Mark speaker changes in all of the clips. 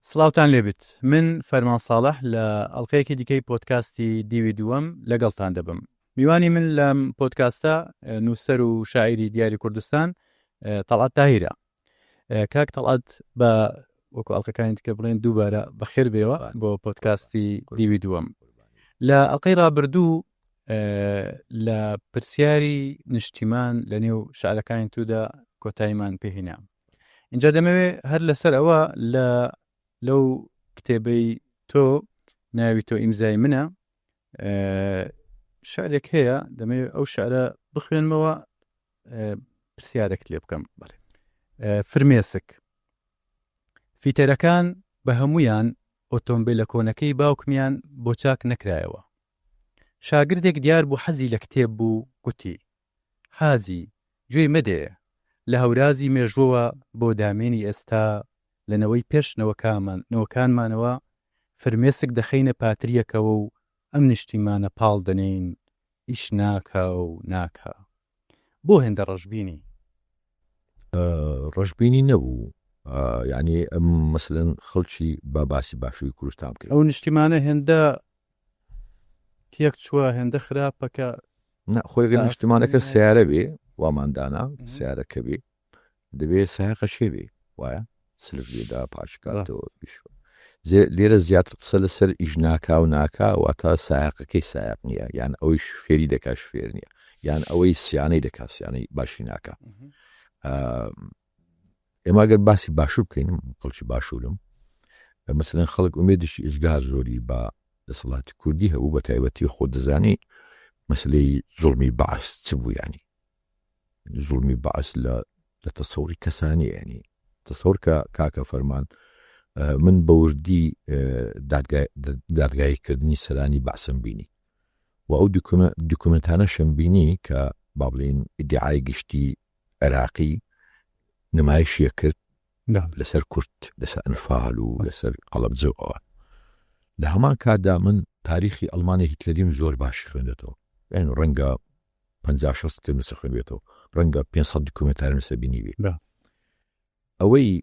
Speaker 1: سڵاوتان لێبێت. من فەرمان ساڵح لە ئەڵقەیەکی دیکەی پۆدکاستی دیوی دووەم لەگەڵتان دەبم. میوانی من لەم پۆدکاستە نووسەر و شاعیری دیاری کوردستان تەڵعات تاهیرە. کاک تەڵعات بە وەکو ئەڵقەکانی دیکە بڵێن دووبارە بەخێر بێەوە بۆ پۆدکاستی دیوی دووەم. لە ئەڵقەی ڕابردوو لە پرسیاری نیشتیمان لە نێو شعرەکانی تودا کۆتاییمان پێهێنا. اینجا دەمەوێت هەر لەسەر ئەوە لەو کتێبەی تۆ ناوی تۆ ئیمزای منە شعرێک هەیە، دەمەوێت ئەو شعرە بخوێنمەوە پرسیارێک لێ بکەم. فرمێسک فیتەرەکان بە هەمویان ئۆتۆمبیلە کۆنەکەی باوکمیان بۆ چاک نەکرایەوە. شاگردێک دیار بوو حەزی لە کتێب بوو، گوتی حازی گوێی مەدێ لە هەورازی مێژووە بۆ دامێنی ئێستا لەنەوەی پێش نەوەکانمانەوە فرمێسک دەخەینە پاتریەکەوە و ئەم نیشتیمانە پاڵ دەنین ئیش ناکە و ناکە. بۆ هێندە ڕەشبینی
Speaker 2: ڕەشبینی نەبوو، یعنی ئەم مەسەلەن خەڵکی باسی باشووی کوردستان کرد.
Speaker 1: ئەو نیشتیمانە هێندە تێک چووە، هێندە خراپەکە
Speaker 2: خۆی نیشتیمانەکە سیارە بێ واماندانا سیارەکە بێ دەبێت سایقە شێ بێ وایە سلف لێدا پاشکاتەوە بیشوە. لێرە زیاتر قسە لەسەر ئیش ناکا و ناکا واتە سایقەکەی سایق نییە، یان ئەوەی شفێری دەکا شفێر نییە، یان ئەوەی سیانەی دەکا سیانەی باشی ناکە. ئێمە ئەگەر باسی باشوور بکەین، خەڵکی باشوورم مەسەلەن خەڵک ئومێدشی ئیزگار زۆری بە دەسەڵاتی کوردی هەبوو، بە تایبەتی خۆ دەزانی مەسلەی زوڵمی بەعس چ بوو، ینی زوڵمی بەعس لە تەسەوری کەسانی، ینی تەسەور کە کاکە فەرمان من بە وردی دادگاییکردنی سەرانی بەعسم بینی و ئەو دوکومنتانە شەم بینی کە با بڵێن ئیدعای گشتی عێراقی نمایشیە کرد لەسەر کورد، لەسەر ئەنفال و لەسەر قەڵەبجەوەوە. لە هەمان کاتدا من تاریخی ئەڵمانی هیتلەریم زۆر باشی خوێندێتەوە، یعنی ڕەنگە 50-60 ترم لەسەر خوێنبێتەوە، ڕەنگە 500 دوکومنتارم لەسەر بینی بێ. ئەوەی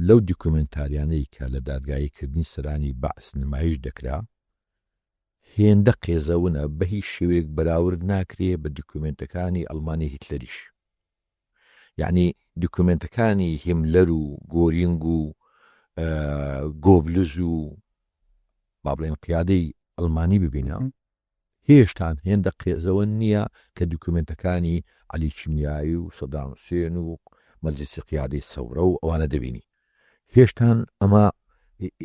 Speaker 2: لەو دوکومنتاریانەی کە لە دادگاییکردنی سەرانی بەعس نمایش دەکرا هێندە قێزەونە بە هیچ شێوەیەک بەراورد ناکرێ بە دوکومنتەکانی ئەڵمانی هیتلەریش. یعنی دوکومنتەکانی هیملەر و گۆرینگ و گۆبلز و با بڵێن قیادەی ئەڵمانی ببینە هێشتان هێندە قێزەوە نییە کە دوکومنتەکانی عەلی چیمنیایی و سەدام حوسێن و مەجلیسی قیادەی سەورە و ئەوانە دەبینی. هێشتان ئەمە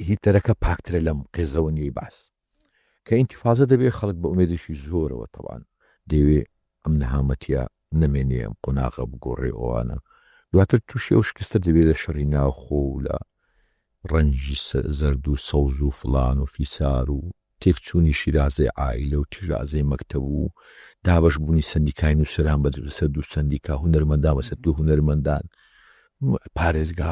Speaker 2: هیتلەرەکە پاکترە لەم قێزەوە نیەی باس کە ئینتیفازە دەبێت خەڵک بە ئومێدشی زۆرەوە تەوان دەوێ ئەم نەهامەتیە نەمێنێ، ئەم قۆناغە بگۆڕێ ئەوانە دواتر تووشی ئەو شکستە دەبێت لە شەڕی ناوخۆ و لە ڕەنجی زەرد و سەوز و فڵان و فیسار و تێکچوونی شیرازەی عائیلە و تیژازەی مەکتەب و دابەش بوونی سەندیکای نووسەران بەسەر دوو سەندیکا، هونەرمەندان بەسەر دوو هونەرمەندان، پارێزگا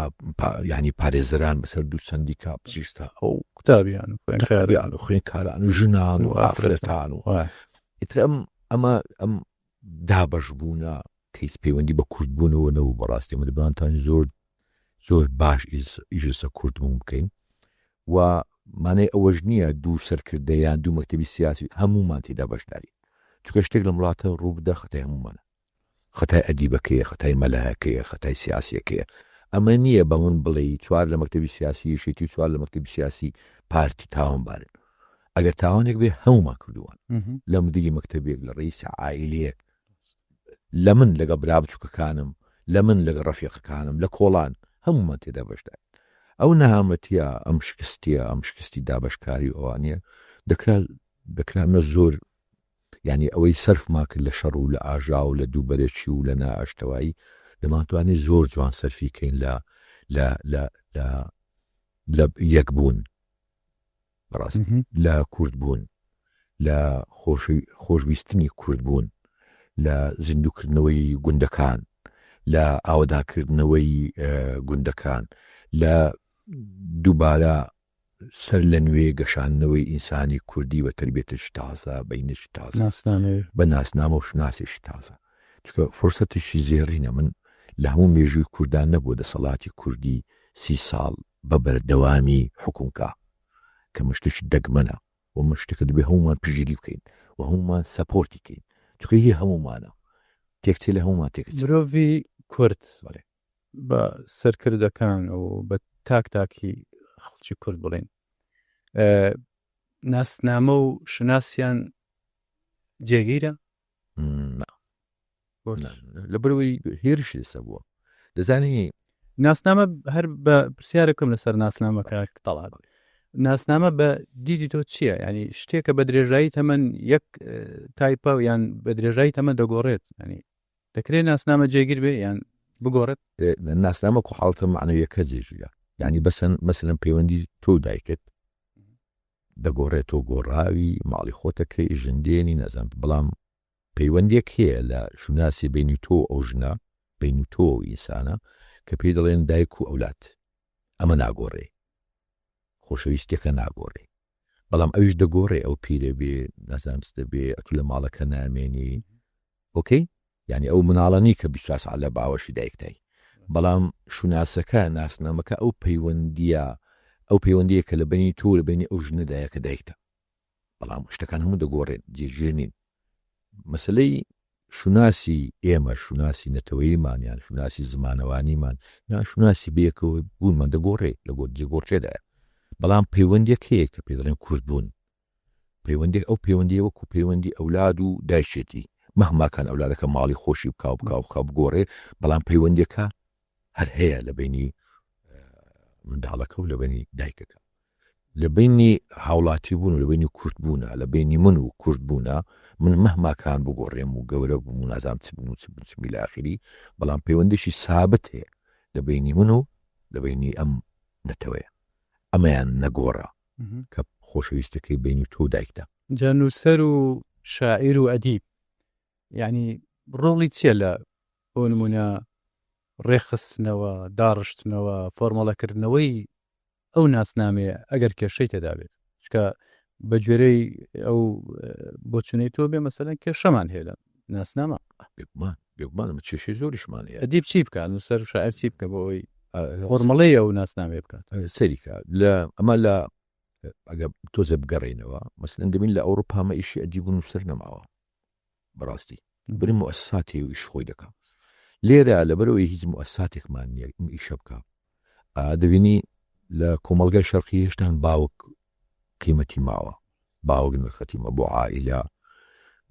Speaker 2: ینی پارێزەران بەسەر دوو سەندیکا بچیستە ئەو
Speaker 1: قوتابیان
Speaker 2: و خوێندکاران و ژنان و ئافرەتان و ئیتر ئەم دابەش بوونە کەیس پەیوەندی بە کوردبوونەوە نەبوو. بەڕاستی مەدەبانتان زۆر باش ئیژسە کوردبوون بکەین و مانای ئەوەش نییە دوو سەرکردەیان دوو مەکتەبی سیاسی هەمومان تێدا بەشداری، چونکە شتێک لە وڵاتە ڕوو بدە خەتای هەمومانە، خەتای ئەدیبەکەیە، خەتای مەلایەکەیە، خەتای سیاسیەکەیە. ئەمە نییە بە من بڵێ چوار لە مەکتەبی سیاسی شێتی چوار لە مەکتەبی سیاسی پارتی تاوانبارن. ئەگەر تاوانێک بێ هەمومان کردووان لە مدیری مەکتەبێک، لە ڕئیسی عائیلەیەک، لە من لەگە برا بچووکەکانم، لە من لەگە ڕەفیقەکانم، لە کۆڵان هەمومان تێدا بەشدار. ئەو نەهامەتیە ئەم شکستی دابەشکاری ئەوانیە دەکرامە زۆر، ینی ئەوەی سەرفما کرد لە شەڕ و لە ئاژا و لە دووبەرێکی و لە نائاشتەوایی دەمانتوانێت زۆر جوان سەرفیکەین لە یەکبوون، بەڕاستی لە کوردبوون، لە خۆشویستنی کوردبوون، لە زیندووکردنەوەی گوندەکان، لە ئاواداکردنەوەی گوندەکان، لە دووبارە سەر لە نوێ گەشانەوەی ئینسانی کوردی بە تربێتش تازە، بەینش تازە، بە ناسنامە و شناسیش تازە. چونکە فرسەتشی زێڕینە. من لە هەموو مێژووی کوردان نەبووە دەسەڵاتی کوردی 30 ساڵ بەبەردەوامی حکومکە کە مشتێکی دەگمەنە و مشتێکە دەبێ هەمومان پژگیری بکەین و هەمومان سەپۆرتی کەین چونکە هی هەمومانە تێکچێ لە هەمومان تێکچێت
Speaker 1: مرۆڤی کورد بە سەرکردەکان و بە تاکی خەڵکی کورد بڵێن ناسنامە و شناسیان جێگیرە
Speaker 2: لە بەرەوەی هێرشی لەسەر بووە دەزانی
Speaker 1: ناسنامە هەر بە پرسیارەکەم لەسەر ناسنامەکە تەڵات ناسنامە بە دیدی تۆ چییە؟ ینی شتێکە بە درێژایی تەمەن یەک تایپە یان بە درێژایی تەمە دەگۆڕێت ینی دەکرێت ناسنامە جێگیر بێ یان بگۆڕێت
Speaker 2: ناسنامە حاڵتە معنەویەکە جێژویە ینی بەسەن مەسەلەن پەیوەندی تۆ دایکت دەگۆڕێتەوە گۆڕاوی ماڵی خۆتەکەی ژندێنی نەزان بەڵام پەیوەندێک هەیە لە شوناسی بینی تۆ ئەو ژنە بینی تۆ و ئینسانە کە پێی دەڵێن دایک و ئەولات ئەمە ناگۆڕێ خۆشەویستێکە ناگۆڕێ بەڵام ئەویش دەگۆڕێ ئەو پیرە بێ نەزانستە بێ ئەتو لە ماڵەکە نامێنی ئۆکەی یعنی ئەو مناڵەنی کە بیشاس لە باوەشی دایکتای بەڵام شوناسەکە ناسنامەکە ئەو پەیوەندیە کە لە بینی تۆ لە بینی ئەو ژنەدایە کە دایکتە بەڵام شتەکان هەموو دەگۆڕێن جێژێنین مەسلەی شوناسی ئێمە شوناسی نەتەوەیمانیان شوناسی زمانەوانیمان یان شوناسی بەیەکەوە بوونمان دەگۆڕێ لە جێگۆڕچێدایە بەڵام پەیوەندێک هەیە کە پێ دەڵێن کورد بوون پەیوەندێک ئەو پەیوەندی وەکو پەیوەندی ئەولاد و دایشێتی مەهماکان ئەولادەکە ماڵی خۆشی بکاو بگۆڕێ بەڵام پەیوەندێکە هەر هەیە لە بینی منداڵەکە و لە بینی دایکەکە لە بینی هاوڵاتی بوون و لە بینی کورد بوونە لە بینی من و کورد بوونە من مەهماکان بگۆڕێم و گەورە بوو نازام چ بن و چ میلە ئاخری بەڵام پەیوەندێکی سابت هەیە لە بینی من و لە بینی ئەم نەتەوەیە ئەمەیان نەگۆڕە کە خۆشەویستەکەی بینی تۆ دایکتە
Speaker 1: جا نووسەر و شاعیر و ئەدیب یعنی ڕۆڵی چییە لە بۆ نمونە ڕێخستنەوە داڕشتنەوە فۆرمەڵەکردنەوەی ئەو ناسنامەیە ئەگەر کێشەی تێدابێت چکە بە گوێرەی ئەو بۆچونەی تۆ بێ مەسەلەن کێشەمان هەیە لە ناسنامە
Speaker 2: بێگومان چێشەی زۆریشمان هەیە
Speaker 1: ئەدیب چی بکات نووسەر و شاعیر چی بکە بۆ ئەوی فۆرمەڵەی ئەو ناسنامێ بکات
Speaker 2: سەریکە لە ئەمە لە ئەگە تۆزە بگەڕێنەوە مەسەلەن دەبین لە ئەوروپامە ئیشی ئەدیب و نووسەر نەماوە بەڕاستی بریم مؤسساتی و ئیش خۆی دەکات لێرە لەبەرەوەی هیچ مؤسساتێکمان نییە ئیشە بکە دەبینی لە کۆمەڵگای شەرقی هێشتان باوک قیمەتی ماوە باوک نرخەتیمە بۆ عائیلە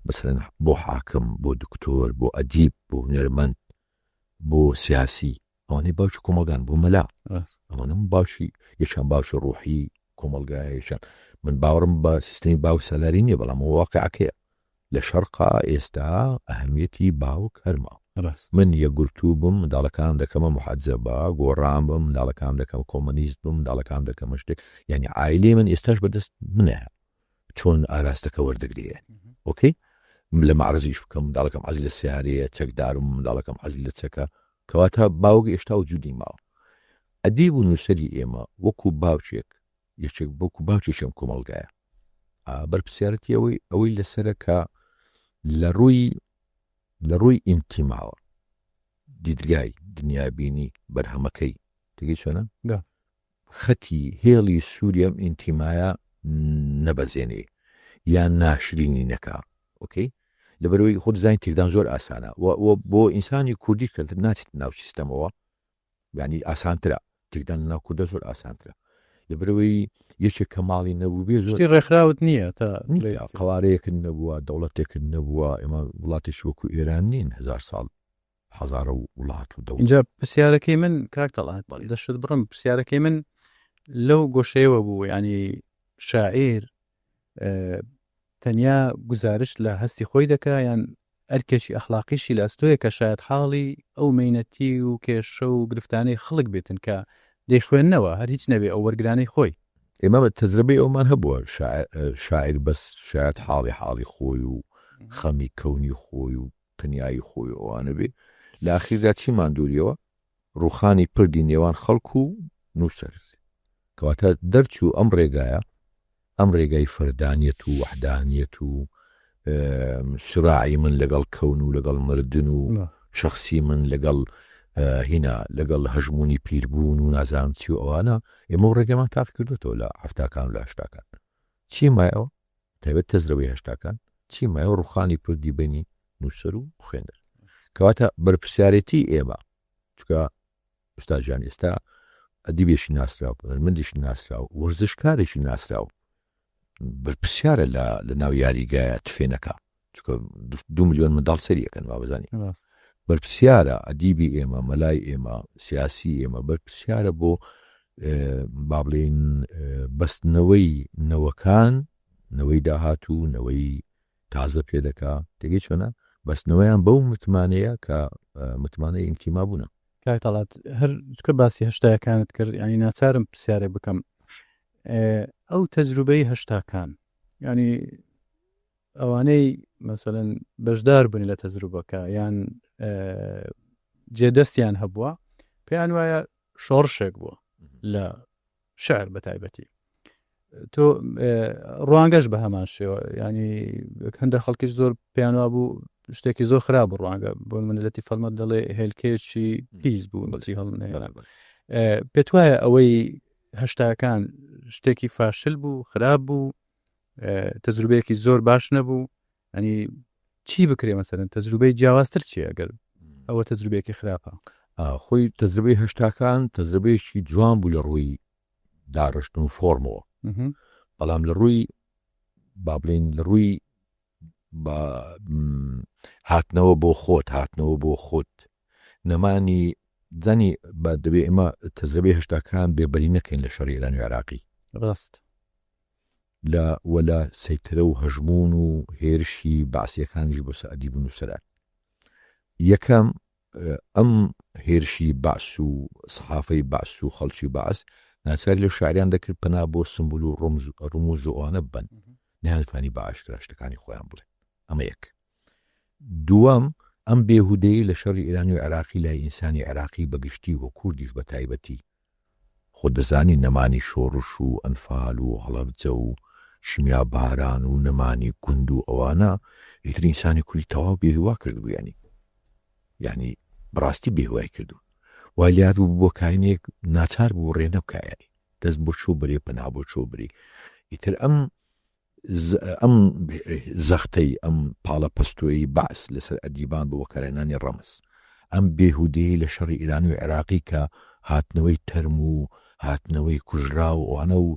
Speaker 2: مثلەن بۆ حاکم بۆ دکتۆر بۆ ئەدیب بۆ هونەرمەند بۆ سیاسی ئەوانەی باوکی کۆمەلگان بۆ مەلا ئەوانم باشی یەکیان باشی ڕوحی کۆمەلگایەکیان من باوەڕم بە سیستەمی باوک سەلاری نییە بەڵام واقعەکەیە لە شەرقا ئێستا ئەهەمیەتی باوک هەرما من یەکگرتوو بم منداڵەکان دەکەمە محەجە بە گۆڕام بم منداڵەکان دەکەم کۆمەنیست بم منداڵەکان دەکەمە شتێک یعنی عائیلەی من ئێستاش بەدەست منە چۆن ئاراستەکە وەردەگرێ ئۆکەی لە معرزیش بکەم منداڵەکەم حەزی لە سیارەیە چەکدارم منداڵەکەم حەزی لە چەکە کەواتە باوک ئێشتا وجودی ماوە ئەدیب و نووسەری ئێمە وەکو باوچێک یەکێک وەکو باوچێکم کۆمەڵگایە بەرپرسیارەتی ئەوەی لەسەرە کە لە ڕووی ئینتیماوە دیدگای دنیابینی بەرهەمەکەی تێگەی چۆنە خەتی هێڵی سووریەم ئینتیمایە نەبەزێنێ یان ناشرینی نەکا ئۆکەی لەبەرەوەی خۆ دەزانین تێکدان زۆر ئاسانە بۆ ئینسانی کوردی کە ناچیت ناو سیستەمەوە ینی ئاسانترە تێکدان ناو کوردە زۆر ئاسانترە لەبەرەوەی یەکێک کە ماڵی نەبوو بێ
Speaker 1: زۆر ڕێکخراوت نییە تا
Speaker 2: قوارەیەکن نەبووە دەوڵەتێکن نەبووە ئێمە وڵاتیش وەکو ئێران نین 1000 ساڵ هەزارە وڵات و دەوڵەت
Speaker 1: اینجا پرسیارەکەی من کاک تەڵات بەڵی دەشت بڕم پرسیارەکەی من لەو گۆشەیەوە بوو ینی شاعیر تەنیا گزارش لە هەستی خۆی دەکا یان ئەرکێکی ئەخلاقیشی لە ئەستۆیە کە شاید حاڵی ئەو مەینەتی و کێشە و گرفتانەی خەڵک بێتن کە دەیخوێننەوە هەر هیچ نەبێ ئەو وەرگرانەی خۆی
Speaker 2: ئێمە بە تەجربەی ئەومان هەبووە شاعیر بەس شاید حاڵی خۆی و خەمی کەونی خۆی و تەنیایی خۆی ئەوانە بێ لە ئاخیردا چیمان دووریەوە ڕوخانی پردی نێوان خەڵک و نووسەر کەواتە دەرچوو ئەم ڕێگایە ئەم ڕێگای فەردانیەت و وەحدانیەت و سراعی من لەگەڵ کەون و لەگەڵ مردن و شخصی من لەگەڵ هینا لەگەڵ هەژمونی پیربوون و نازانم چی و ئەوانە ئێمە ڕێگەمان تاق کردوەوە لە هەفتاکان و لە هەشتاکان چی مایەوە تایبەت تەزرەوەی هەشتاکان چی مایەوە ڕوخانی پردی بینی نووسەر و خوێندەر کەواتە بەرپرسیارەتی ئێمە چکە ئوستاژیان ئێستا ئەدیبێکی ناسراو مندیشی ناسراو وەرزشکارێکی ناسراو بەرپرسیارە لە ناو یاریگایە تفێنەکە چکە 2 ملیۆن منداڵ سەریەکەن وا بزانین بەرپرسیارە ئەدیبی ئێمە مەلای ئێمە سیاسی ئێمە بەرپرسیارە بۆ با بڵێن بەستنەوەی نەوەکان نەوەی داهاتوو نەوەی تازە پێدەکا تێگەی چۆنە بەستنەوەیان بەو متمانەیە کە متمانەی ئینتیما بوونە
Speaker 1: کاک تەڵات هەر چکە باسی هەشتاکانت کرد ینی ناچارم پرسیارێ بکەم ئەو تەجروبەی هەشتاکان ینی ئەوانەی مەسەلەن بەشدار بوون لە تەجروبەکە یان جێدەستیان هەبووە پێیان وایە شۆڕشێک بووە لە شعر بە تایبەتی تۆ ڕوانگەش بە هەمان شێوە ینی هەندە خەڵکیش زۆر پێیانوا بوو شتێکی زۆر خراپ ڕوانگە بۆ منەتی فەلمەت دەڵێ هێلکێکی پیس بوو بەچی هەڵنێ پێت وایە ئەوەی هەشتاکان شتێکی فاشل بوو خراپ بوو تەجروبەیەکی زۆر باش نەبوو ینی چی بکرێ مەسەرەن تەجروبەی جیاوازتر چیە ئەگەر ئەوە تەجروبەیەکی خراپە
Speaker 2: خۆی تەجروبەی هەشتاکان تەجروبەیەکی جوان بوو لە ڕووی داڕشتن و فۆرمەوە بەڵام لە ڕووی با بڵێن لە ڕووی هاتنەوە بۆ خۆت هاتنەوە بۆ خۆت نەمانی زانی با دەبێ ئێمە تەجروبەی هەشتاکان بێبەری نەکەین لە شەڕی ئێران و عێراقی
Speaker 1: ڕاست
Speaker 2: وەلا سەیترە و هەژمون و هێرشی باسیەکانیش بۆ سەعدی بوون و سەرات یەکەم ئەم هێرشی باس و سەحافەی باس و خەڵکی باس ناچار لە شاعریان دەکرد پەنا بۆ سمبول و ڕموز و ئەوانە بن نەیانتوانی بە ئاشکرا شتەکانی خۆیان بڵێن ئەمە یەک دووەم ئەم بێهودەیە لە شەڕی ئێرانی و عێراقی لای ئینسانی عێراقی بەگشتی و کوردیش بە تایبەتی خۆ دەزانی نەمانی شۆڕش و ئەنفال و هەڵەبجە و شمیا باران و نەمانی گوند و ئەوانە ئیتر ئینسانی کوردی تەواو بێهوا کردبوو ینی بەڕاستی بێهوای کردو وای لات بوو بۆ کاینێک ناچار بوو ڕێنە بکایانی دەست بۆ چۆ بەرێ پەنا بۆ چۆ بری ئیتر ئەم زەختەی ئەم پاڵە پەستۆی باس لەسەر ئەدیبان بۆ وەکارێنانی ڕەمز ئەم بێهودەیە لە شەڕی ئێران و عێراقی کە هاتنەوەی تەرم و هاتنەوەی کوژرا و ئەوانە و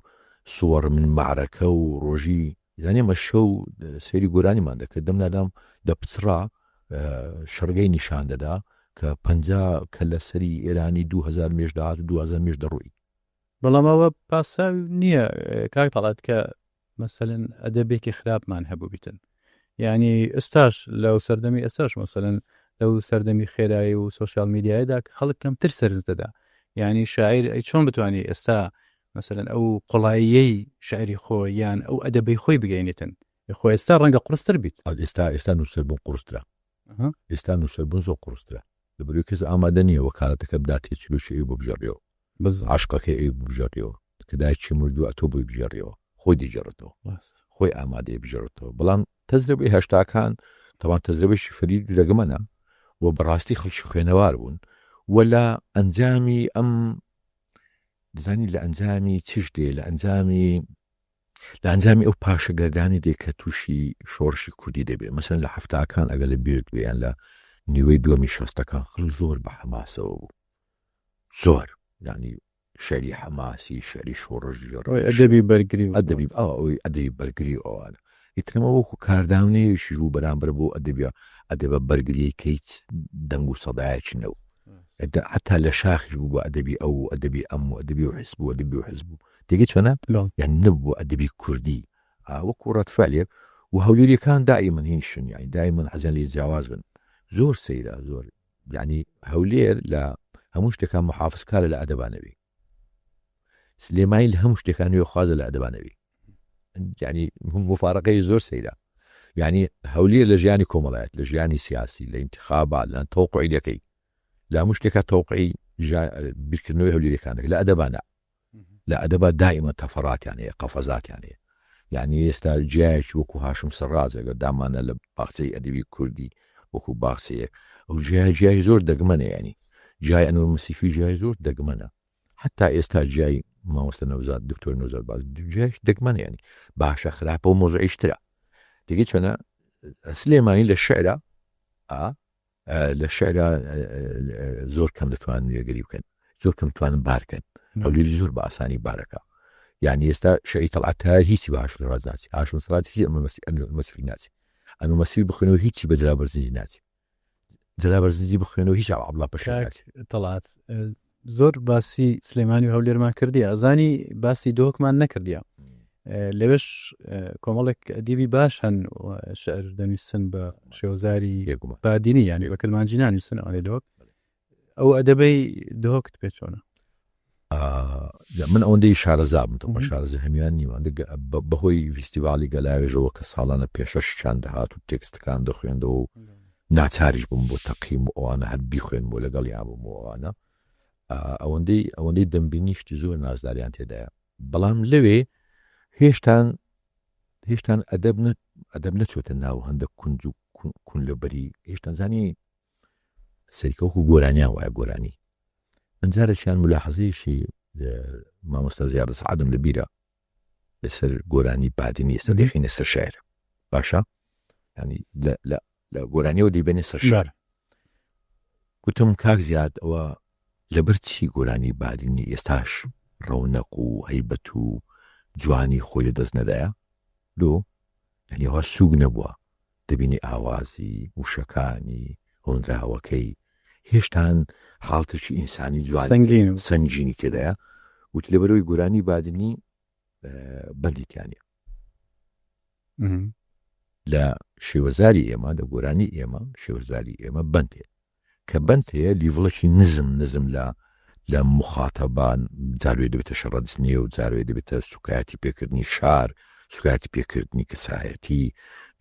Speaker 2: سووەڕ من معرەکە و ڕۆژی زانێمە شەو سەیری گۆرانیمان دەکرد دەم نادام دەپچڕا شەڕگەی نیشان دەدا کە 50 کە لە سەری ئێرانی 2000 مێژ داهات و 2000 مێژ دەڕووی
Speaker 1: بەڵام ئەوە پاساوی نییە کاک تەڵات کە مەسەلەن ئەدەبێکی خراپمان هەبوو بیتن ینی ئێستاش لەو سەردەمی ئێستاش مەسەلەن لەو سەردەمی خێرایی و سوۆشیال میدیایدا خەڵک کەمتر سەرنج دەدا ینی شاعیر چۆن بتوانانی ئێستا مەسەلەن ئەو قوڵاییەی شاعری خۆی یان ئەو ئەدەبەی خۆی بگەینێتن خۆ ئێستا ڕەنگە قورستر بیت
Speaker 2: ئێستا نووسەر بوون قورسترا ئێستا نووسەر بوون زۆر قورسترا لەبەروی کەس ئامادە نییە وەکالەتەکە بداتێ چلوشی بۆ بژێڕیەوە عاشقەکە بژێڕیەوە کە دایکی مردووە تۆ بۆی بژێڕیەوە خۆی دیجێڕێتەوە خۆی ئامادەی بژێڕێتەوە بەڵام تەجروبەی هەشتاکان تەوان تەجروبەیەکی فەرید لەگەمەنە و بەڕاستی خەڵکی خوێنەوار بوون ولا ئەنجامی ئەم دزانی لە ئەنجامی چش دێ لە ئەنجامی ئەو پاشەگەردانی دێ کە تووشی شۆڕشی کوردی دەبێت مەسەن لە هەفتاکان ئەگەر لە بێت بێیان لە نیوەی دووەمی شەستەکان خەڵک زۆر بە حەماسەوە بوو زۆر ینی شەری حەماسی شەری شۆڕژی
Speaker 1: ئەدەبی بەرگری
Speaker 2: ئەدەبی بەرگری ئەوانە ئیترەمە وەکو کارداونەیەشی ڕوو بەرامبەر بۆ ئەدەبە بەرگریی کەیت دەنگ و سەدایەکی نەو حتا لە شاخی بوو بە ئەدەبی ئەو ئەدەبی ئەم و ئەدەبی و حزب و ئەدەبی و حزب بوو تێگەی چۆنە یان نەبوو ئەدەبی کوردی وەکو ڕەتفعلێک و هەولێریەکان دائیمەن هینشن یانی دائیمەن حەزیان لێ جیاواز بن زۆر سەیرە زۆر یعنی هەولێر لە هەموو شتێکان محافظکارە لە ئەدەبانەوی سلێمانی لە هەموو شتێکانی خوازە لە ئەدەبانەوی یعنی مفارقەی زۆر سەیرە یعنی هەولێر لە ژیانی کۆمەڵایەت لە ژیانی سیاسی لە انتخابات لە تەوقعی دەکەی لە هەموو شتێکە تەوقعی بیرکردنەوەی هەولێریەکانەکە لە ئەدەبانە لە ئەدەبە دائیمە تەفەڕاتیان هەیە قەفەزاتیان هەیە یعنی ئێستا جیایەکی وەکو هاشم سەرڕازێگە دامانە لە باخچەی ئەدەبی کوردی وەکو باخچەیە ئەو جیای زۆر دەگمەنە ینی جای ئەنوەر مەسیفی جای زۆر دەگمەنە حتا ئێستا جای مامۆستا نەوزاد دکتۆر نەوزاد باز جایش دەگمەنە ینی باشە خراپە و مۆزعیشترە دیگە چۆنە سلێمانی لە شعرە لە شعرە زۆر کەم دەتوانن وێگەری بکەن زۆر کەم توانن بارکەن هەولێری زۆر بە ئاسانی بارەکە یعنی ئێستا شعری تەڵعات تا هیچی باش لە ڕازاچی ئاشون سەڵات هیچ مەسیفی ناچی ئەنوەر مەسیفی بخوێنەوە هیچی بە جەلابەرزنجی ناچی جەلابەرزنجی بخوێنەوە هیچ عەبڵا پەشە ناچی
Speaker 1: تەڵعات زۆر باسی سلێمانی و هەولێرمان کردیە ئەزانی باسی دۆکمان نەکردیە لەوێش کۆمەڵێک ئەدیبی باش هەن شعر دەنووسن بە شێوەزاری بادینی یعنی بە کلمانجی نانووسن ئەوانەی دۆک ئەو ئەدەبەی دۆکت پێ چۆنە
Speaker 2: من ئەوەندەی شارەزابم تۆ شارەزە هەمیان نیوان بەهۆی فیستیڤالی گەلاوێژەوە کە ساڵانە پێشەشیان دەهات و تێکستەکان دەخوێندەوە و ناچاریش بووم بۆ تەقیم و ئەوانە هەر بیخوێن بۆ لەگەڵ یابووم ئەوانە ئەوەندەی دەمبینیشتی زۆر نازداریان تێدایە بەڵام لەوێ هێشتان ئەدەب نەچۆتە ناو هەندێک کونج و کون لەبەری هێشتان زانی سەریکەوەکو گۆرانیان وایە گۆرانی من جارێکیان ملاحەزەیەشی مامۆستا زیادە سەعادم لەبیرە لەسەر گۆرانی بادینی ئێستا دێخینە سەر شێعر باشە ینی لە گۆرانیەوە دیبێنێ سەر شێعر گوتم کاک زیاد ئەوە لەبەر چی گۆرانی بادینی ئێستاش ڕەونەق و هەیبەت و جوانی خۆی لە دەست نەدایە دۆ ینی ئەوە سوگ نەبووە دەبینی ئاوازی وشەکانی هۆنراوەکەی هێشتان حاڵتێکی ئینسانی جوان سەنگینی تێدایە وتی لەبەرەوەی گۆرانی بادنی بەندیتیانە لە شێوەزاری ئێمە لە گۆرانی ئێمە شێوەزاری ئێمە بەند هەیە کە بەند هەیە لیڤڵەکی نزم لە مخاتەبان جاروێ دەبێتە شەڕەدسنیە و جاروێ دەبێتە سوکایەتی پێکردنی شار سوکایەتی پێکردنی کەسایەتی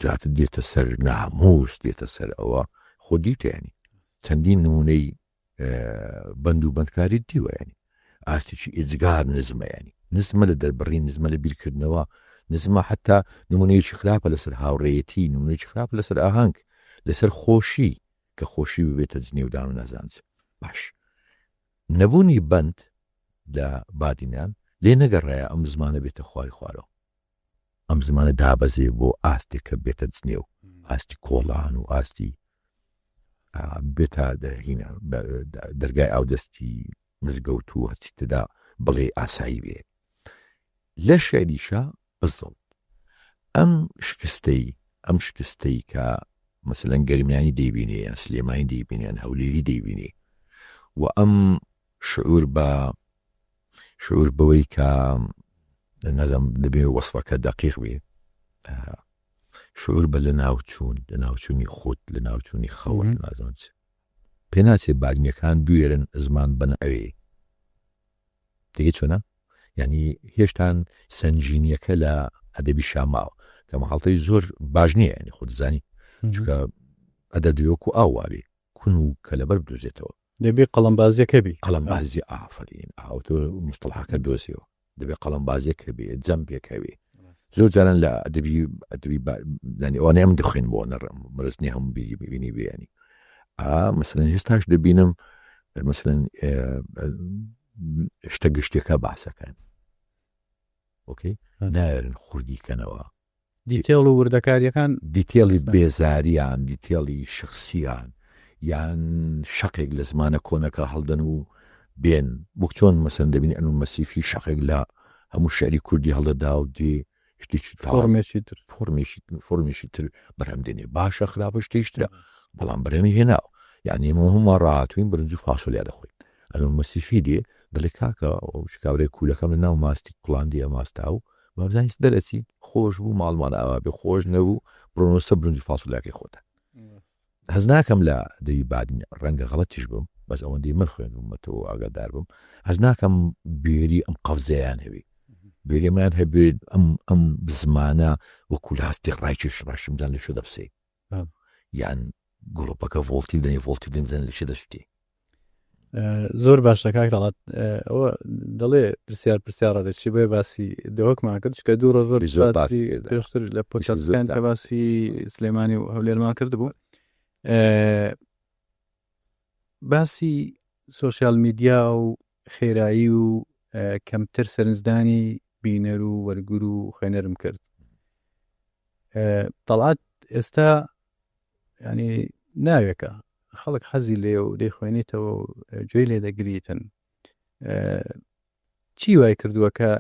Speaker 2: جاتە دێتە سەر ناموس دێتە سەر ئەوە خۆ دیتیانی چەندین نمونەی بەند و بەندکاری دیوە ینی ئاستێکی ئێجگار نزمە ینی نزمە لە دەربڕی نزمە لە بیرکردنەوە نزمە حتا نمونەیەکی خراپە لەسەر هاوڕێیەتی نمونەیەکی خراپە لەسەر ئاهەنگ لەسەر خۆشی کە خۆشی ببێتە جنێ و دان و نەزانج باش نەبوونی بەند لە بادینان لێ نەگەڕایە ئەم زمانە بێتە خواری خوارەوە ئەم زمانە دابەزێ بۆ ئاستێک کە بێتە جنێ و ئاستی کۆڵان و ئاستی بێتە دەهینە دەرگای ئاودەستی مزگەوت و هەچی تدا بڵێ ئاسایی بێ لە شعریشە بزڵ ئەم شکستەی کە مەسەلەن گەرمیانی دەیبینێ یان سلێمانی دەیبینێ یان هەولێری دەیبینێ و ئەم شعور بەوەی کە نەزم دەبێ وەسفەکە دەقیق بێ شعور بە لە ناوچوون لە ناوچوونی خۆت لە ناوچوونی خەوت نازانچ پێ ناچێ بادنیەکان بوێرن زمان بن ئەوێ دەگە چۆنە ینی هێشتان سنجینیەکە لە ئەدەبی شاماوە کە مەحاڵتەی زۆر باش نییە ینی خۆت زانی چونکە ئەدەدویۆک و ئاواری کون و کە لەبەر بدۆزێتەوە
Speaker 1: دەبێ قەڵەمبازیەکە بی
Speaker 2: قەڵەمبازی ئافرین ئاوتۆ مستەڵحەکە دۆزیەوە دەبێ قەڵەمبازیەکە بێ جەمپێکە بێ زۆر جاران لە ئەدەبی ئەوانەیە من دەخوێن بۆ مەرزنی هەموو بینی بێنی مەسەلەن هێستاش دەبینم مەسەلەن شتە گشتێکە باسەکەن ئۆکەی نایرن خوردیکەنەوە
Speaker 1: دیتێڵ و وردەکاریەکان
Speaker 2: دیتێڵی بێزاریان دیتێڵی شخصیان یان شەقێک لە زمانە کۆنەکە هەڵدەن و بێن بۆ چۆن مەسەن دەبینی ئەنوەر مەسیفی شەقێک لە هەموو شعری کوردی هەڵدەدا و دێ شتێکی فۆرمێکی تر بەرهەمدێنێ باشە خراپە شتێشترە بەڵام بەرەمی هێناو یعنی ئێمە هەموومان ڕاهاتوین برنج و فاسۆلیا دەخۆین ئەنوەر مەسیفی دێ دەڵێ کاکە شکاورەی کوولەکەم لە ناو ماستی کوڵاندیە ماستا و بابزانانی دەرەچی خۆش بوو ماڵمان ئاوا بێ خۆش نەبوو بڕۆنەوە سە برنج و فاسۆلیاکەی خۆتە هەز ناکەم لە دەوی بادین ڕەنگە غەڵەتیش بم بەس ئەوەندەی من خوێنمەتەوە ئاگادار بم هەز ناکەم بێری ئەم قەفزەیان هەبێ بێریمان هەبێت ئەم زمانە وەکو لاستی ڕایکیش ڕاشمدان لە شو دەبسێ یان گڵۆپەکە ڤۆڵتی دەنێ ڤۆڵتی دەمزان لە شە دەشتی
Speaker 1: زۆر باشە کاک دەڵات ئەوە دەڵێ پرسیارە دەچی بۆیە باسی دەوەکمان کرد کە دوو ڕۆژ پێشتر لە پۆدکاستەکان کە باسی سلێمانی و هەولێرمان کرد بوو باسی سۆشیال میدیا و خێرایی و کەمتر سەرنجدانی بینەر و وەرگر و خوێنەرم کرد. تەڵعات ئێستا ینی ناوێکە خەڵک حەزی لێ و دەیخوێنێتەوە گوێی لێ دەگریتن. چی وای کردووە کە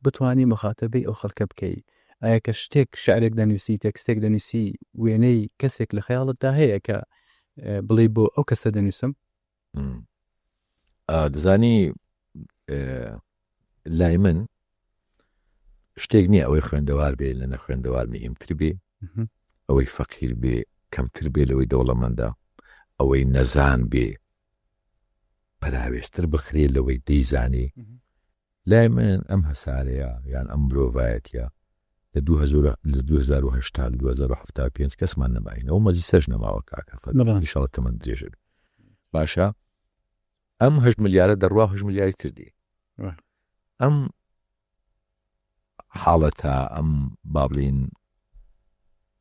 Speaker 1: بتوانی مخاتەبەی ئەو خەڵکە بکەی؟ ئایا کە شتێک شعرێک دەنووسی تەکستێک دەنووسی وێنەی کەسێک لە خەیاڵتدا هەیە کە بڵێ بۆ ئەو کەسە دەنووسم؟
Speaker 2: دەزانی لای من شتێک نییە ئەوەی خوێندەوار بێ لە نەخوێندەوار ئیمتر بێ، ئەوەی فەقیر بێ کەمتر بێ لەوەی دەوڵەمەندە، ئەوەی نەزان بێ پەراوێستر بخرێ لەوەی دەیزانی. لای من ئەم هەسارەیە یان ئەم مرۆڤایەتیە لە 2010 2075 کەسمان نەماین، ئەو مەزی سەرش نەماوە کاکە ئینشاڵڵا تەمەن درێژە بێ. باشە ئەم 8 ملیارە دەڕوا 8 ملیاری تردی ئەم حاڵەتە ئەم با بڵین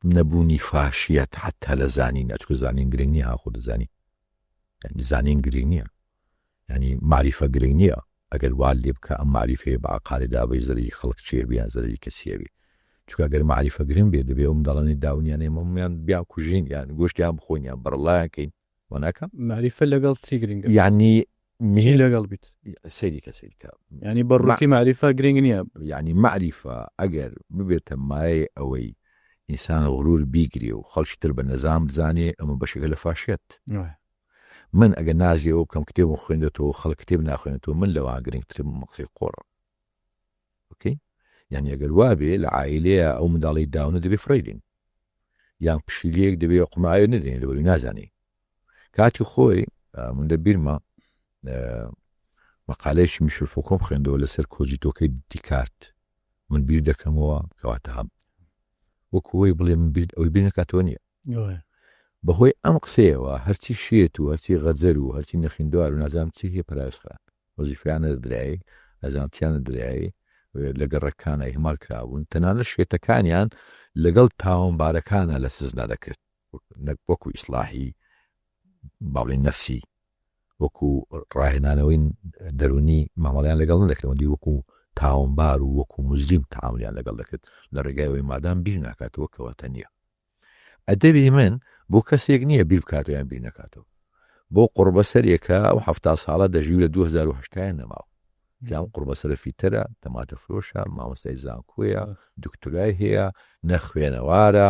Speaker 2: نەبوونی فاشیەت حتا لە زانین ئەچکە زانین گرنگ نییە هاخۆ دەزانی ینی زانین گرنگ نییە ینی معریفە گرنگ نییە ئەگەر وال لێ بکە ئەم معریفەیە بە عقارێدا بەی زەرری خەڵک چێ بیان زەرری کەسیەوی چکە ئەگەر معریفە گرنگ بێ دەبێ ئەو منداڵانی داونیانێ مەمیان بیا کوژین یان گۆشتیان بخۆنیان بەڕڵایەکەین وەناکەم
Speaker 1: معریفە لەگەڵ چی گرنگە؟
Speaker 2: یعنی
Speaker 1: می لەگەڵ بیت
Speaker 2: سەیری کە
Speaker 1: ینی بەڕووی معریفە گرنگ نییە،
Speaker 2: یعنی معریفە ئەگەر ببێتە مایە ئەوەی ئینسان غرور بیگری و خەڵکی تر بە نەزام بزانێ ئەمە بەشێکە لە فاشێت. من ئەگەر نازیەوە بکەم کتێب خوێندێتەوە خەڵک کتێب ناخوێنێتەوە من لەوە گرنگترم مەقسەی قۆڕە. ئۆکەی یعنی ئەگەر وابێ لە عائیلەیە ئەو منداڵی داونە دەبێ فڕێدین یان پشیلەیەک دەبێ قمایە نەدێن لەبەروی نازانی. کاتی خۆی من دەبیرمە مەقالەیەکی میشل فۆکۆم خوێندەوە لەسەر کۆجیتۆکەی دیکارت. من بیر دەکەمەوە کەواتە هەم وەکوەوەی بڵێ من ئەوی بیر نەکاتەوە نییە بەهۆی ئەم قسەیەوە هەرچی شێت و هەرچی غەجەر و هەرچی نەخیندوار و نازانم چی هەیە پەرایشخان وەزیفەیانە درایی ئەزانتیانە درایی لە گەڕەکانە هێمال کرابوون تەنانەت شێتەکانیان لەگەڵ تاوانبارەکانە لە سزنا دەکرد وەکو ئیسلاحی باڵی نەفسی وەکو ڕاهێنانەوەی دەرونی مامەڵیان لەگەڵ نەدەکرێن دی وەکو تاوانبار و وەکو موزلیم تاامیان لەگەڵ دەکرد لە ڕێگایەوەی مادام بیر ناکاتەوە کەواتە نییە. ئەدەبی من بۆ کەسێک نییە بیر بکاتەوەیان بیر نکاتەوە بۆ قوربەسەرێکە ئەو 70 ساڵە دەژی لە 2010 نەماوە جام قوربەسەرە فیتەرە تەماتە فرۆشە مامۆستای زانکۆیە دکتۆرای هەیە نەخوێنەوارە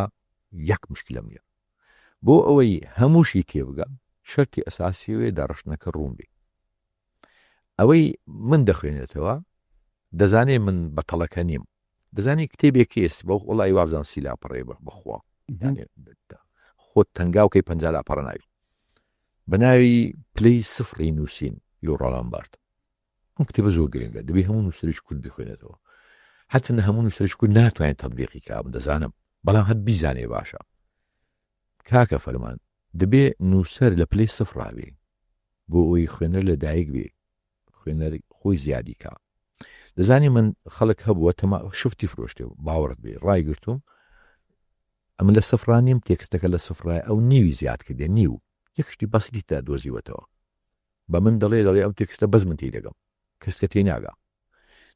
Speaker 2: یەک مشکلەم نییە بۆ ئەوەی هەمووشی تێبگە شەرتی ئەساسیەوەی داڕشنەکە ڕوون بێ. ئەوەی من دەخوێنێتەوە دەزانێ من بەتەڵەکە نیم دەزانی کتێبێکی ئێست بۆ وڵی وابزان سی لاپەڕێ بخوا خۆت تەنگاوکەی 50 لاپەڕە ناوی بە ناوی پلەی سفری نووسین یۆڕۆڵان بارد. ئەم کتێبە زۆر گرنگە دەبێ هەموو نووسەرش کورد بخوێنێتەوە حتی هەموو نووسەرش کورد ناتوانێت تەطبیقی کابن دەزانم بەڵام هەت بیزانێ باشە. کاکە فەرمان دەبێ نووسەر لە پلەی سفرابێ بۆ ئەوی خوێنەر لە دایک بێ خوێنەر خۆی زیادی کا. دەزانی من خەڵک هەبووە تەما شفتی فرۆشتێ باوەڕت بێ ڕایگرتوم ئەمە لە سفرانیم تێکستەکە لە سفرای ئەو نیوی زیاد کردێ نیو یەکشتی بەستی تا دۆزیوەتەوە بە من دەڵێ ئەم تێکستە بەس من تێی دەگەم کەسکە تێی ناگا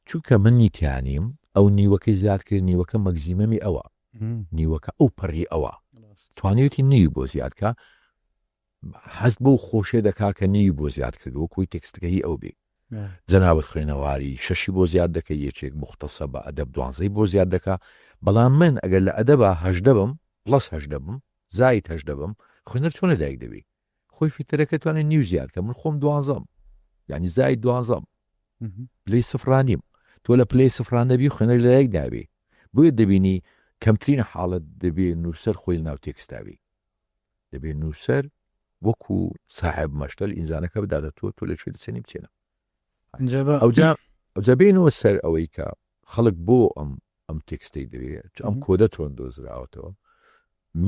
Speaker 2: چونکە من نیتیانیم ئەو نیوەکەی زیاد کرد نیوەکە مەگزیمەمی ئەوە نیوەکە ئەو پەڕی ئەوە توانێتی نیو بۆ زیادکە حەست بۆ خۆشێ دەکا کە نیو بۆ زیاد کردو کۆی تێکستەکەی ئەو بێ جەنابەت خوێنەواری شەشی بۆ زیاد دەکە یەکێک مختصە بە ئەدەب 12 بۆ زیاد دەکا بەڵام من ئەگەر لە ئەدەبە 8 بم پلس 8 بم زایت 8 بم خوێنەر چۆن لەدایک دەبێ خۆی فیتەرەکە توانێت نیو زیاد کە من خۆم 12 یعنی زایت 12 پلەی سفرانیم تۆ لە پلەی سفران دەبی خوێنەر لەدایک دابێ بۆیە دەبینی کەمترین حاڵەت دەبێ نووسەر خۆی ناو تێکستاوی دەبێ نووسەر وەکو ساحب مەشتەل ئینزانەکە بداتە تۆ لە شوێ دەچێنی بچێنە ئەوجا بینەوە سەر ئەوەی کە خەڵک بۆ ئەم تێکستەی دەوێت ئەم کۆدە تۆن دۆزراوەتەوە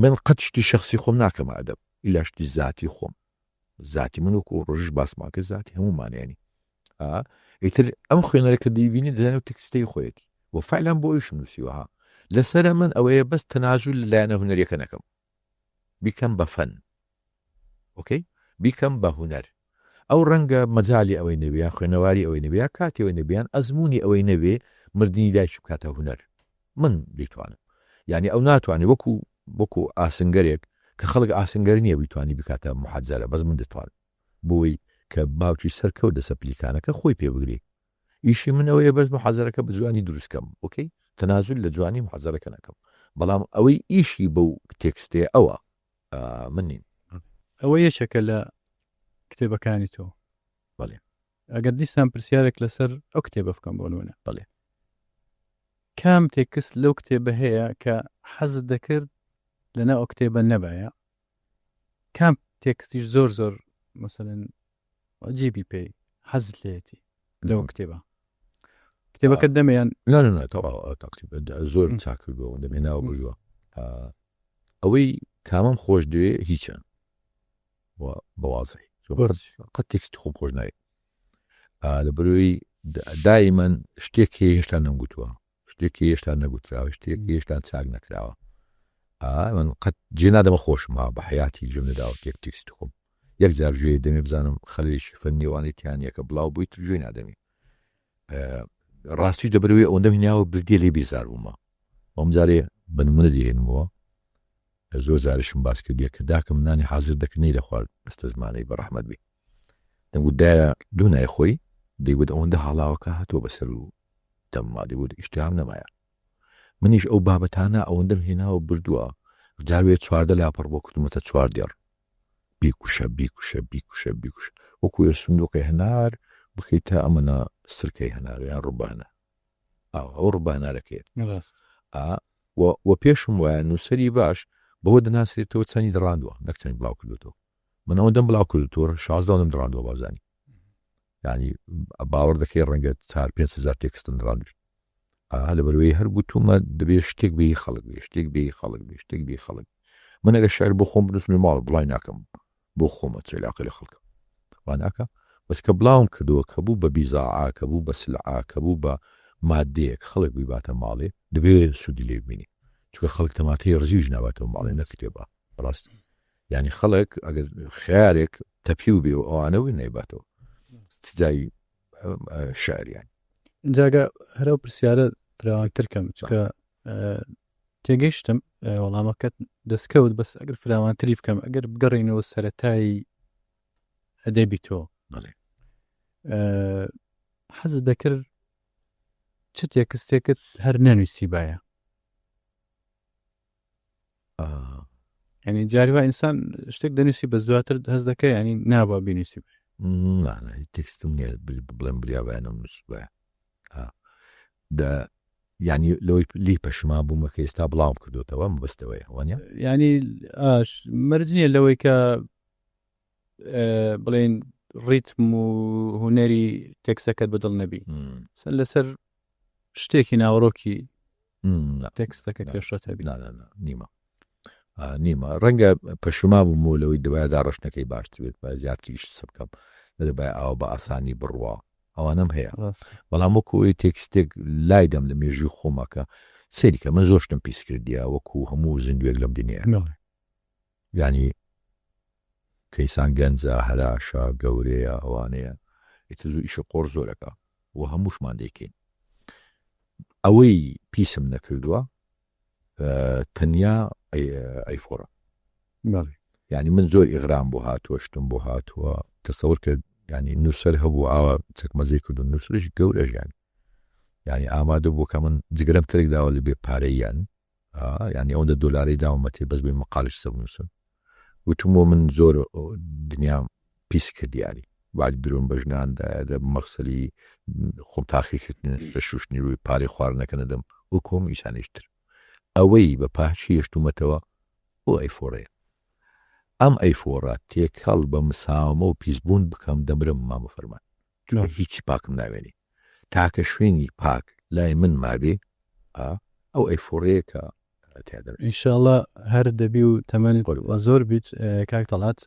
Speaker 2: من قەت شتی شخصی خۆم ناکەمە ئەدەب ئیلا شتی زاتی خۆم زاتی من وەکو ڕۆژش باسماکە زاتی هەمومانیانی ئیتر ئەم خوێنەرەکە دەیبینی دەزانێت تێکستەی خۆیەتی بۆ فعلان بۆ ئیشم نووسیوەها لەسەرە من ئەوەیە بەس تەنازول لەلایەنە هونەریەکە نەکەم بیکەم بە فەن ئۆکەی بیکەم بە هونەر ئەو ڕەنگە مەجای ئەوەی نەبیان خوێنەواری ئەوەی نەبیان کاتەوەی نەبیان ئەزمموی ئەوەی نەبێ مردنی دایش بکاتە هوەر من بیتوانم یعنی ئەو ناتوانێت وەکو ئاسنگەرێک کە خەڵک ئاسنگەر نییە بیتوانی بکاتە محەجەرە بەس من دەتوانم بۆی کە باوکی سەرکەوت دەسە پلیکانەکە خۆی پێبگری ئیشی من ئەوەیە بەس محەجەرەکە بە جوانی دروستکەم ئۆکەی تەنازول لە جوانی محەجەرەکە نەکەم بەڵام ئەوەی ئیشی بەو تێکستێ ئەوە من نیم
Speaker 1: ئەوە یەکێکە لە کتێبەکانی تۆ
Speaker 2: بەڵێ
Speaker 1: ئەگەر دیسان پرسیارێک لەسەر ئەو کتێبە بکەم بۆ نمونە
Speaker 2: بەڵێ
Speaker 1: کام تێکست لەو کتێبە هەیە کە حەزت دەکرد لەناو ئەو کتێبە نەبایە کام تێکستیش زۆر مەسەلەن جیبی پێی حەزت لێتی لەو کتێبە کتێبەکە دەمەیان
Speaker 2: لا تەواو زۆر چاکردەوە دەمێناوە بژوە ئەوەی کامەم خۆش دوێ هیچە بەوازی قەت تێکستی خۆم خۆش نایە لە بەروی دایمەن شتێکی هێشتا نەمگوتووە شتێکی هێشتا نەگوتراوە شتێکی هێشتا چاک نەکراوە من قەت جێ نادەمە خۆشمە بە حیاتی جملەداوە تێکستی خۆم یەک جار ژێ دەمێ بزانم خەلێکی فەنیوانێتیان یەکە بڵاو بوویت ژێ نادەمی ڕاستی دەبروی ئەوەندە هیناوە بردێ لێ بێزار بوومە ئەم جارێ بنمونە دێنمەوە زۆر جارشم باس کردیە کە داکەم نانی حاضر دەکردنی لە خوارد بەستە زمانەی بەڕەحمەت بی دەمگوت دایە دوونای خۆی دەیگوت ئەوەندە هەڵاوەکە هاتۆ بەسەر و دەمما دەیگوت ئیشتیام نەمایە منیش ئەو بابەتانە ئەوەندەم هێناوە بردووە جاروێ چواردە لاپەڕ بۆ کوتومەتە چوار دێڕ بیکوشە وەکوێ سندوقی هەنار بخیتە ئەمەە سرکەی هەناریان ڕووبانە ئەو ڕووبانارەکەیت وە پێشم وایە نووسری باش بەوە دەناسێتەوە چەندی دڕاندووە نەک چەند بڵاو کردوەوە من ئەوەندەم بڵاو کردوتۆ 16 دڕاندووە بازانی ینی باوەڕ دەکەی ڕەنگە 4-5 تێکستن دڕاندوش لە بەروەی هەر گوتومە دەبێت شتێک بێ خەڵک بێ شتێک بێ خەڵک من ئەگە شار بۆ خۆم بنووسم ماڵ بڵای ناکەم بۆ خۆمە چێلاکە لە خەڵکە واناکە بەس کە بڵاوم کردووە کە بوو بە بیزاعا کە بوو بە سلعا کە بوو بە مادەیەک خەڵک بیباتە ماڵێ دەبێت سوودی لێ ببینی چکە خەڵک تەماتەی ڕزیژ ناواتەوە ماڵێ نەکتێبە بەڕاست ینی خەڵک ئەگەر خیارێک تەپی و بێ و ئەوانەوەی نەیباتەوە جای شاریان
Speaker 1: جاگە هەرە پرسیارە فراوانتر کەم چکە تێگەیشتم وەڵامەکەت دەستکەوت بەس ئەگەر فراوانتری بکەم ئەگەر بگەڕینەوە سەرەتایی ئەدەبی تۆ حەزت دەکرد چ تێکستێکت هەر نەنووسی باە ینی جاریوا ئینسان شتێک دەنووسی بە دواتر هەز دەکە ینی نابا بینویسی
Speaker 2: تێکستم نیە بڵێم بریاوانم نووس باە ینی لۆی لی پەشما بوومە کە ئێستا بڵاوم کردوتەوە بەستەوەی وانە
Speaker 1: ینی مەرجنیە لەوەی کە بڵێن ڕیتم و هوەری تێکسەکەت بەدڵ نەبی لەسەر شتێکی ناوەڕۆکی تێکستەکە پێشڕەت هەبی
Speaker 2: نیمە ڕەنگە پەشما بووم لەوەی دوایە داڕشتەکەی باشتر بێت بە زیاتریش سبکەم دەبای ئەوە بە ئاسانی بڕوا ئەوانم هەیە بەڵام وەکوی تێکستێک لای دەم لە مێژوی خۆمەکە سەریکە من زۆر شتم پیس کردیە وەکو هەموو زیندوێک لەم دنیا ینی کەیسان گەنجە هەلاشە گەورەیە ئەوانەیە ئیتر ئیشە قۆڕ زۆرەکە و هەمووشمان دەیکەین ئەوەی پیسم نەکردووە تەنیا ئەیفۆرە ینی من زۆر ئیغرام بۆ هاتووە شتم بۆ هاتووە تەسەور کە ینی نووسەر هەبوو ئاوە چەکمەزەی کردو نووسش گەورەژیان ینی ئامادە بوو کە من جگەرم ترێک داوە لە بێ پارەیان ینی ئەوەندە $، داوەمەتێ بەس بێ مەقالش سەبنووسن وتمەوە من زۆر دنیام پیس کردیاری وادی درۆن بەژناندا مەخسەلی خۆم تاخیکردن بە شوشنی ڕووی پارەی خواردنەکە نەدەم و کۆم ئیشانیشتر ئەوەی بە پاشی هێشتومەتەوە ئەو ئەیفۆڕەیە ئەم ئەیفۆڕات تێکەڵ بە مساومە و پیسبوون بکەم دەمرم مامە فەرمان هیچی پاکم ناوێنی تاکە شوێنی پاک لای من مابێ ئەو ئەیفۆڕەیە کە
Speaker 1: ئینشاءڵڵا هەر دەبی و تەمەنی زۆر بیت کاک تەڵات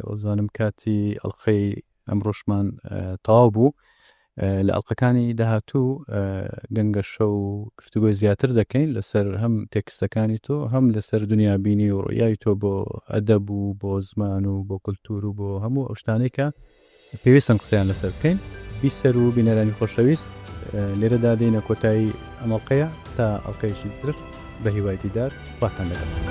Speaker 1: وەزانم کاتی ئەڵقەی ئەمڕۆژمان تەواو بوو لە ئەڵقەکانی داهاتوو گەنگە شەو گفتوگۆی زیاتر دەکەین لەسەر هەم تێکستەکانی تۆ هەم لەسەر دنیا بینی و ڕۆیای تۆ بۆ ئەدەب و بۆ زمان و بۆ کولتور و بۆ هەموو ئەو شتانێکە پێویستن قسەیان لەسەر بکەین. بیسەر و بینەرانی خۆشەویست لێرەدا دێنە کۆتایی ئەمەڵقەیە تا ئەڵقەیەشی تر بە هیوای دیدار خواتان لەگەڵ.